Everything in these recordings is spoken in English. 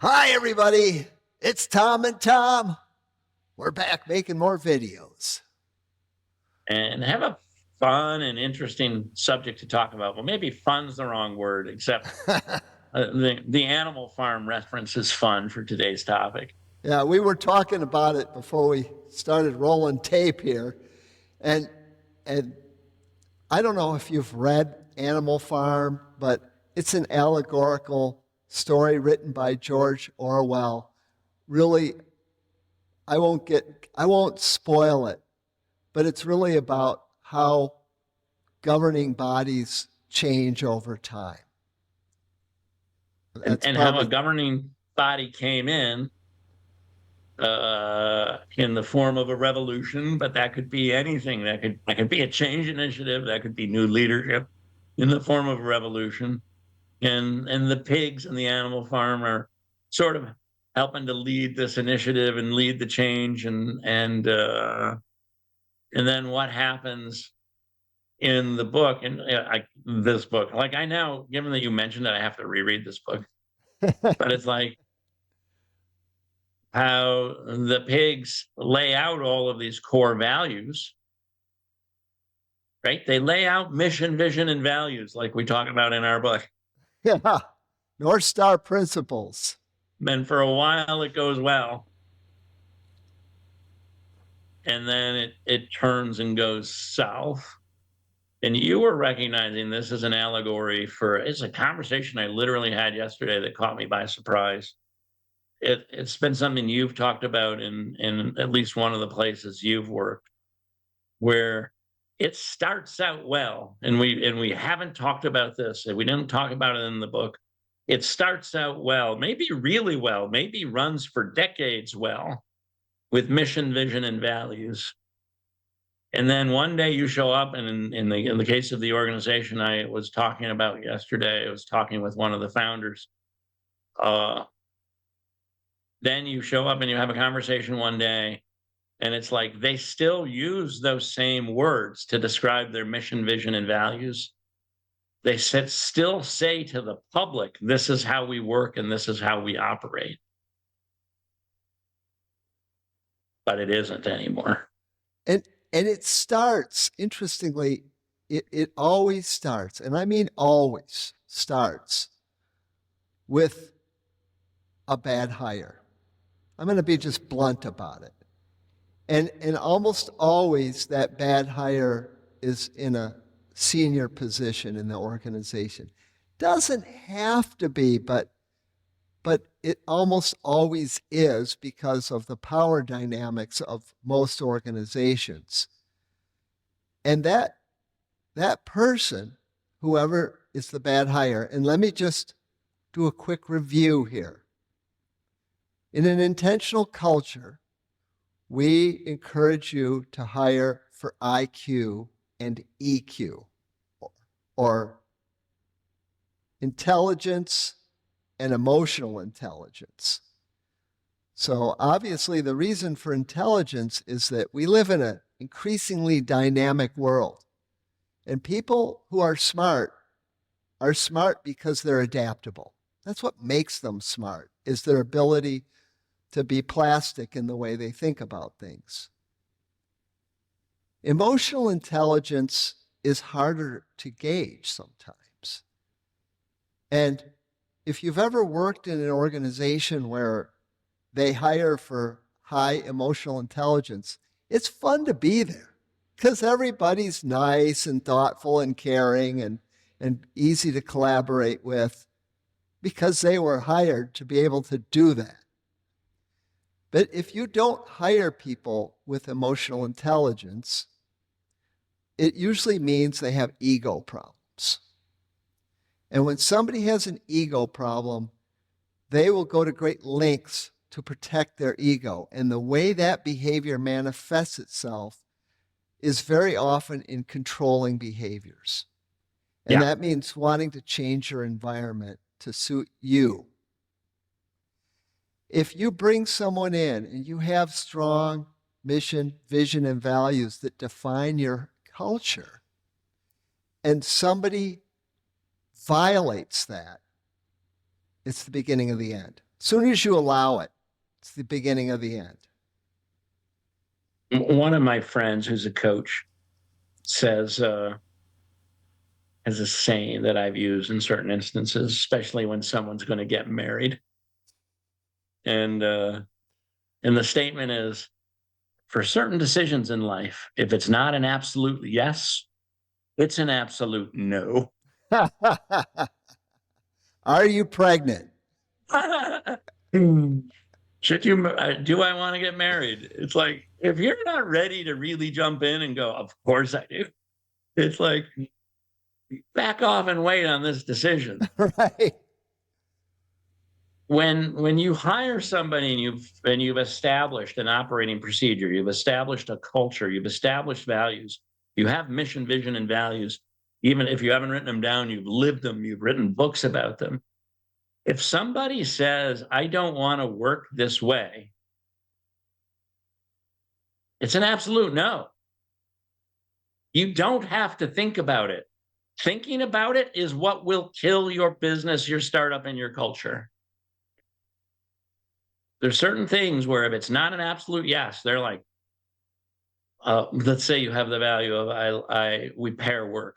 Hi, everybody. It's Tom and Tom. We're back making more videos. And have a fun and interesting subject to talk about. Well, maybe fun's the wrong word, except the Animal Farm reference is fun for today's topic. Yeah, we were talking about it before we started rolling tape here. And, and I don't know if you've read Animal Farm, but it's an allegorical story written by George Orwell. Really, I won't spoil it, but it's really about how governing bodies change over time. And how a governing body came in the form of a revolution, but that could be anything. That could be a change initiative. That could be new leadership in the form of a revolution. And the pigs and the Animal Farm are sort of helping to lead this initiative and lead the change. And then what happens in the book and this book? Like I now, given that you mentioned that, I have to reread this book. But it's like how the pigs lay out all of these core values, right? They lay out mission, vision, and values like we talk about in our book. Yeah, North Star principles. And for a while it goes well. And then it turns and goes south. And you were recognizing this as an allegory for it's a conversation I literally had yesterday that caught me by surprise. It's been something you've talked about in at least one of the places you've worked, where it starts out well, and we haven't talked about this, and we didn't talk about it in the book. It starts out well, maybe really well, maybe runs for decades well, with mission, vision, and values. And then one day you show up, and in the case of the organization I was talking about yesterday, I was talking with one of the founders. Uh, then you show up and you have a conversation one day, and it's like they still use those same words to describe their mission, vision, and values. They still say to the public, "This is how we work and this is how we operate." But it isn't anymore. And it starts, interestingly, it always starts, and I mean always starts, with a bad hire. I'm going to be just blunt about it. And almost always that bad hire is in a senior position in the organization. Doesn't have to be, but it almost always is because of the power dynamics of most organizations. And that person, whoever is the bad hire, and let me just do a quick review here. In an intentional culture, we encourage you to hire for IQ and EQ, or intelligence and emotional intelligence. So obviously the reason for intelligence is that we live in an increasingly dynamic world. And people who are smart because they're adaptable. That's what makes them smart, is their ability to be plastic in the way they think about things. Emotional intelligence is harder to gauge sometimes. And if you've ever worked in an organization where they hire for high emotional intelligence, it's fun to be there because everybody's nice and thoughtful and caring and easy to collaborate with because they were hired to be able to do that. But if you don't hire people with emotional intelligence, it usually means they have ego problems. And when somebody has an ego problem, they will go to great lengths to protect their ego. And the way that behavior manifests itself is very often in controlling behaviors. And that means wanting to change your environment to suit you. If you bring someone in and you have strong mission, vision, and values that define your culture, and somebody violates that, it's the beginning of the end. As soon as you allow it, it's the beginning of the end. One of my friends who's a coach says, as a saying that I've used in certain instances, especially when someone's going to get married. And the statement is, for certain decisions in life, if it's not an absolute yes, it's an absolute no. Are you pregnant? Should you do I want to get married? It's like, if you're not ready to really jump in and go, of course I do. It's like, back off and wait on this decision. Right. When you hire somebody and you've established an operating procedure, you've established a culture, you've established values, you have mission, vision, and values. Even if you haven't written them down, you've lived them, you've written books about them. If somebody says, I don't want to work this way, it's an absolute no. You don't have to think about it. Thinking about it is what will kill your business, your startup, and your culture. There's certain things where if it's not an absolute yes, they're like, let's say you have the value of we pair work.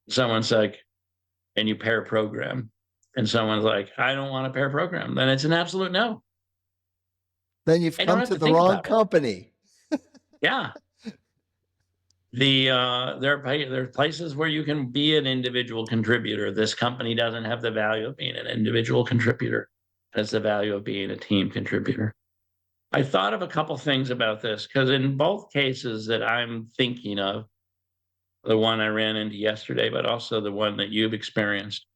Someone's like, and you pair program, and someone's like, I don't want to pair program. Then it's an absolute no. Then you've I don't come have to to the think wrong about it. company. Yeah. There are places where you can be an individual contributor. This company doesn't have the value of being an individual contributor. It has the value of being a team contributor. I thought of a couple things about this because in both cases that I'm thinking of, the one I ran into yesterday, but also the one that you've experienced,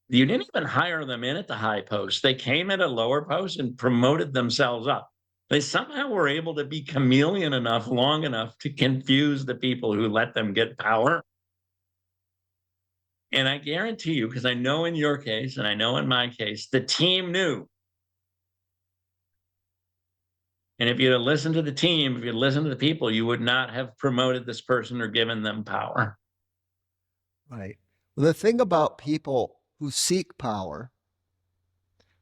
you didn't even hire them in at the high post. They came at a lower post and promoted themselves up. They somehow were able to be chameleon enough, long enough to confuse the people who let them get power. And I guarantee you, because I know in your case and I know in my case, the team knew. And if you'd listened to the team, if you'd listened to the people, you would not have promoted this person or given them power. Right. Well, the thing about people who seek power,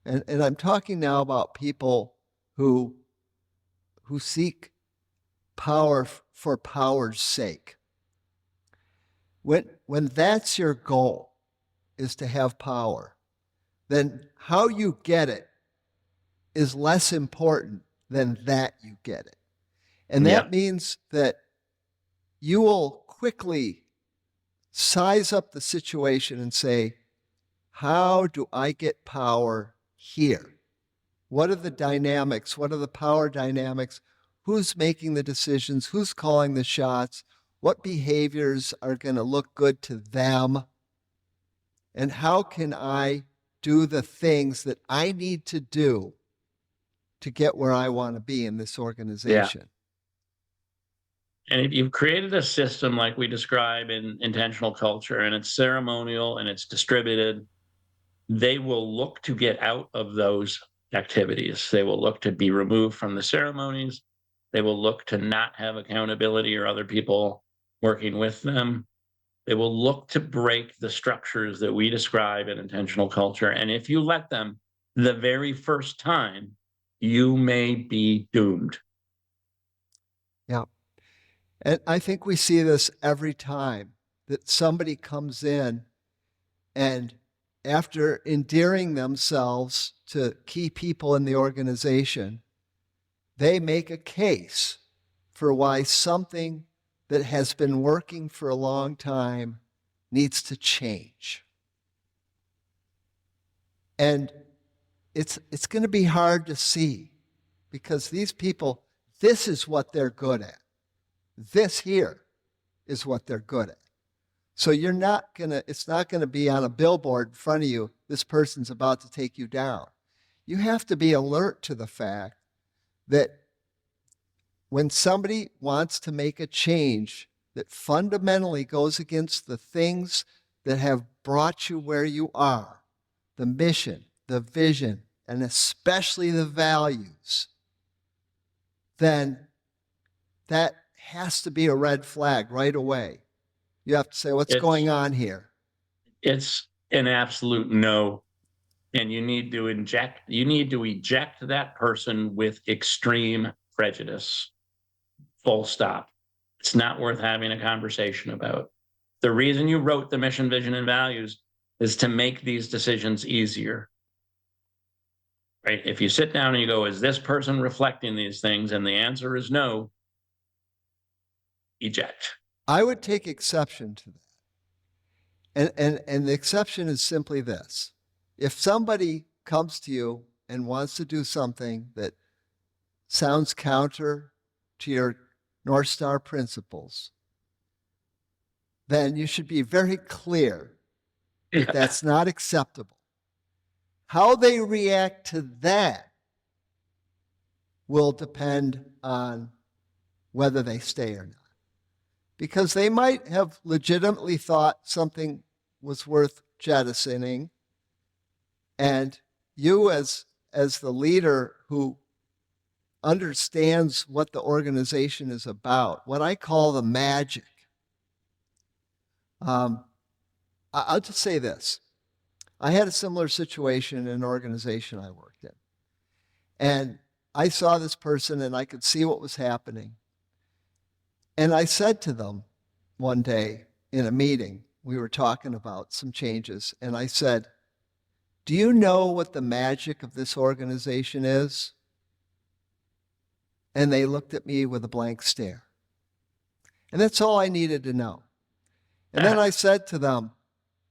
and I'm talking now about people who seek power for power's sake. When that's your goal, is to have power, then how you get it is less important than that you get it. And that means that you will quickly size up the situation and say, how do I get power here? What are the dynamics? What are the power dynamics? Who's making the decisions? Who's calling the shots? What behaviors are going to look good to them? And how can I do the things that I need to do to get where I want to be in this organization? And if you've created a system like we describe in intentional culture, and it's ceremonial and it's distributed, they will look to get out of those activities. They will look to be removed from the ceremonies. They will look to not have accountability or other people working with them. They will look to break the structures that we describe in intentional culture. And if you let them the very first time, you may be doomed. Yeah. And I think we see this every time that somebody comes in and after endearing themselves to key people in the organization, they make a case for why something that has been working for a long time needs to change. And it's going to be hard to see because these people, this is what they're good at. This here is what they're good at. So it's not going to be on a billboard in front of you, this person's about to take you down. You have to be alert to the fact that when somebody wants to make a change that fundamentally goes against the things that have brought you where you are, the mission, the vision, and especially the values, then that has to be a red flag right away. You have to say, what's going on here? It's an absolute no. and you need to eject that person with extreme prejudice. Full stop. It's not worth having a conversation about. The reason you wrote the mission, vision, and values is to make these decisions easier. Right? If you sit down and you go, is this person reflecting these things? And the answer is no, eject. I would take exception to that. And the exception is simply this. If somebody comes to you and wants to do something that sounds counter to your North Star principles, then you should be very clear that that's not acceptable. How they react to that will depend on whether they stay or not. Because they might have legitimately thought something was worth jettisoning, and you as the leader who understands what the organization is about, what I call the magic. I'll just say this. I had a similar situation in an organization I worked in. And I saw this person and I could see what was happening. And I said to them one day in a meeting, we were talking about some changes, and I said, do you know what the magic of this organization is? And they looked at me with a blank stare. And that's all I needed to know. And then I said to them,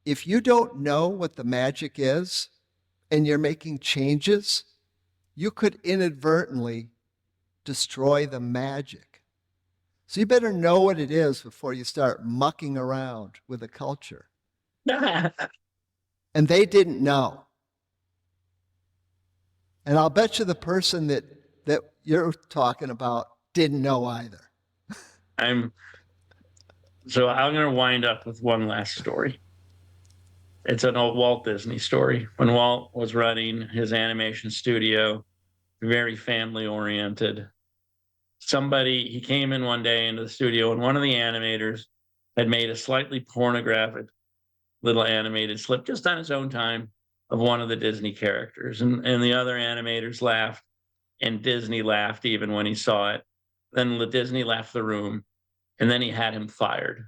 if you don't know what the magic is and you're making changes, you could inadvertently destroy the magic. So you better know what it is before you start mucking around with a culture. And they didn't know. And I'll bet you the person that you're talking about didn't know either. So I'm going to wind up with one last story. It's an old Walt Disney story. When Walt was running his animation studio, very family oriented, he came in one day into the studio, and one of the animators had made a slightly pornographic little animated slip just on his own time of one of the Disney characters. And the other animators laughed, and Disney laughed even when he saw it. Then Disney left the room, and then he had him fired.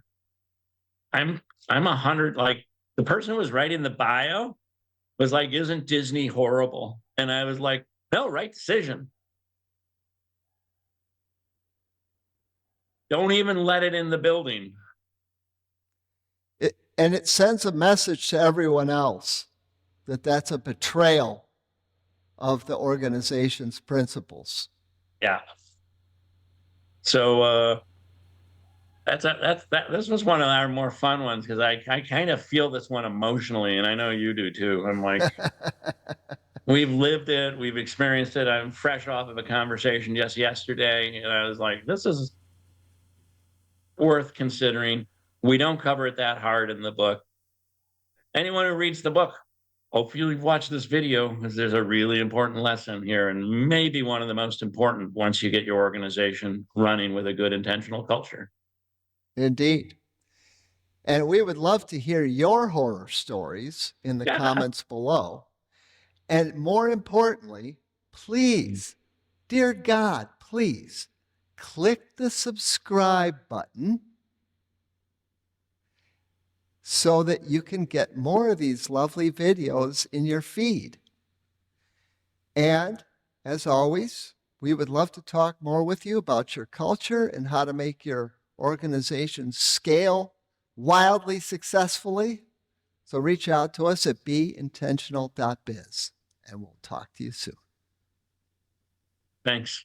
I'm 100, like, the person who was writing the bio was like, isn't Disney horrible? And I was like, no, right decision. Don't even let it in the building. And it sends a message to everyone else that that's a betrayal of the organization's principles. Yeah. So this was one of our more fun ones, because I kind of feel this one emotionally, and I know you do too. I'm like, we've lived it, we've experienced it. I'm fresh off of a conversation just yesterday, and I was like, this is worth considering. We don't cover it that hard in the book. Anyone who reads the book, hopefully you've watched this video, because there's a really important lesson here, and maybe one of the most important once you get your organization running with a good intentional culture. Indeed. And we would love to hear your horror stories in the comments below. And more importantly, please, dear God, please click the subscribe button so that you can get more of these lovely videos in your feed. And as always, we would love to talk more with you about your culture and how to make your organization scale wildly successfully. So reach out to us at beintentional.biz, and we'll talk to you soon. Thanks.